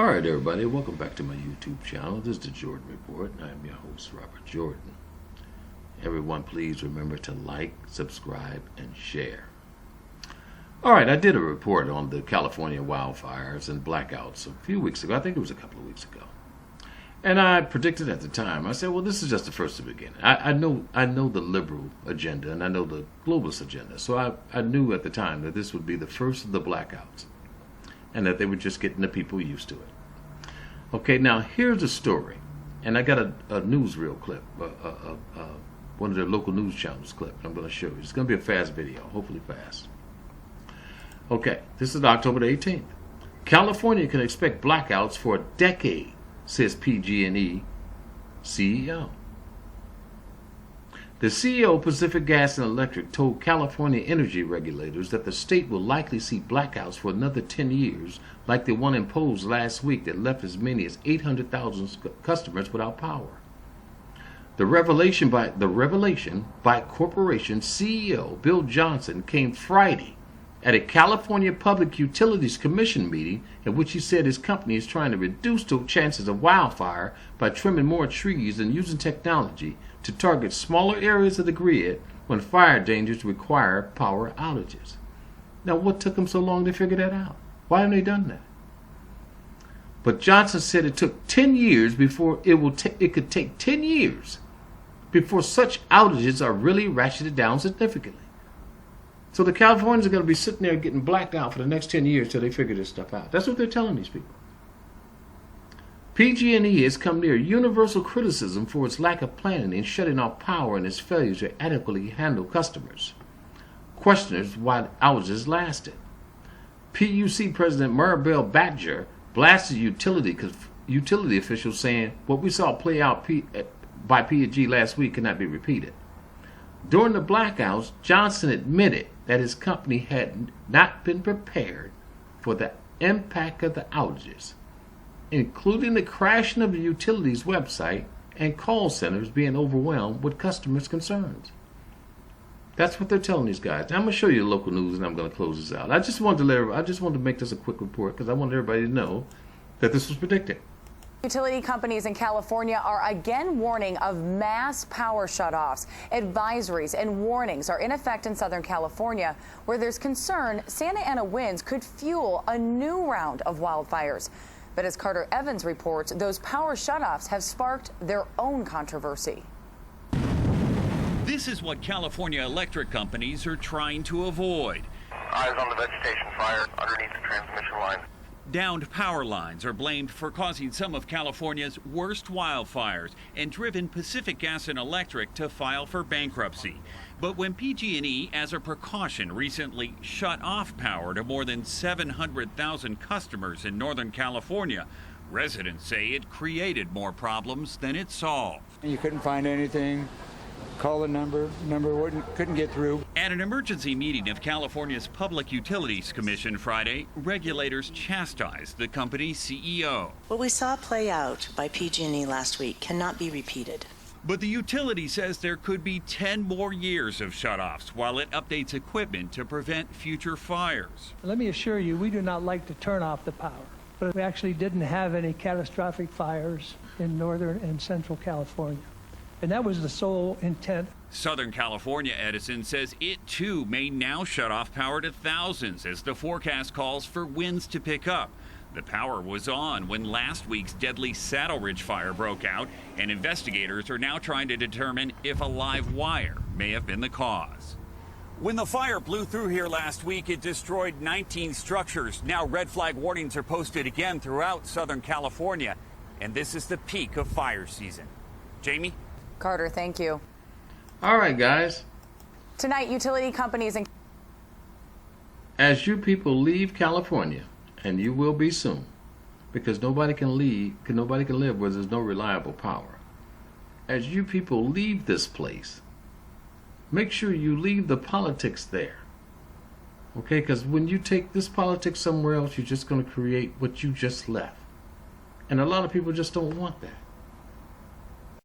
All right, everybody, welcome back to my YouTube channel. This is the Jordan Report, and I'm your host, Robert Jordan. Everyone, please remember to like, subscribe, and share. All right, I did a report on the California wildfires and blackouts a few weeks ago. I think it was a couple of weeks ago. And I predicted at the time, I said, well, this is just the first of the beginning. I know the liberal agenda, and I know the globalist agenda. So I knew at the time that this would be the first of the blackouts, and that they were just getting the people used to it. Okay, now here's a story, and I got a newsreel clip, one of their local news channels clip. I'm going to show you. It's going to be a fast video, hopefully fast. Okay, this is October the 18th. California can expect blackouts for a decade, says PG&E CEO. The CEO of Pacific Gas and Electric told California energy regulators that the state will likely see blackouts for another 10 years, like the one imposed last week that left as many as 800,000 customers without power. The revelation by corporation CEO Bill Johnson came Friday at a California Public Utilities Commission meeting in which he said his company is trying to reduce the chances of wildfire by trimming more trees and using technology to target smaller areas of the grid when fire dangers require power outages. Now, what took them so long to figure that out? Why haven't they done that? But Johnson said it took 10 years before it could take 10 years before such outages are really ratcheted down significantly. So the Californians are going to be sitting there getting blacked out for the next 10 years till they figure this stuff out. That's what they're telling these people. PG&E has come near universal criticism for its lack of planning in shutting off power and its failure to adequately handle customers. Questioners why outages lasted. PUC President Maribel Badger blasted utility officials, saying what we saw play out by P&G last week cannot be repeated. During the blackouts, Johnson admitted that his company had not been prepared for the impact of the outages, including the crashing of the utilities website and call centers being overwhelmed with customers' concerns. That's what they're telling these guys. Now, I'm going to show you the local news, and I'm going to close this out. I just wanted to make this a quick report because I want everybody to know that this was predicted. Utility companies in California are again warning of mass power shutoffs. Advisories and warnings are in effect in Southern California, where there's concern Santa Ana winds could fuel a new round of wildfires. But as Carter Evans reports, those power shutoffs have sparked their own controversy. This is what California electric companies are trying to avoid. Eyes on the vegetation fire underneath the transmission line. Downed power lines are blamed for causing some of California's worst wildfires and driven Pacific Gas and Electric to file for bankruptcy. But when PG&E, as a precaution, recently shut off power to more than 700,000 customers in Northern California, residents say it created more problems than it solved. You couldn't find anything. Call the number couldn't get through. At an emergency meeting of California's Public Utilities Commission Friday, regulators chastised the company's CEO. What we saw play out by PG&E last week cannot be repeated. But the utility says there could be 10 more years of shutoffs while it updates equipment to prevent future fires. Let me assure you, we do not like to turn off the power. But we actually didn't have any catastrophic fires in Northern and Central California. And that was the sole intent. Southern California Edison says it too may now shut off power to thousands as the forecast calls for winds to pick up. The power was on when last week's deadly Saddle Ridge fire broke out, and investigators are now trying to determine if a live wire may have been the cause. When the fire blew through here last week, it destroyed 19 structures. Now red flag warnings are posted again throughout Southern California, and this is the peak of fire season. Jamie? Carter, thank you. All right, guys. Tonight, utility companies and As you people leave California, and you will be soon, because nobody can live where there's no reliable power. As you people leave this place, make sure you leave the politics there. Okay, because when you take this politics somewhere else, you're just going to create what you just left. And a lot of people just don't want that.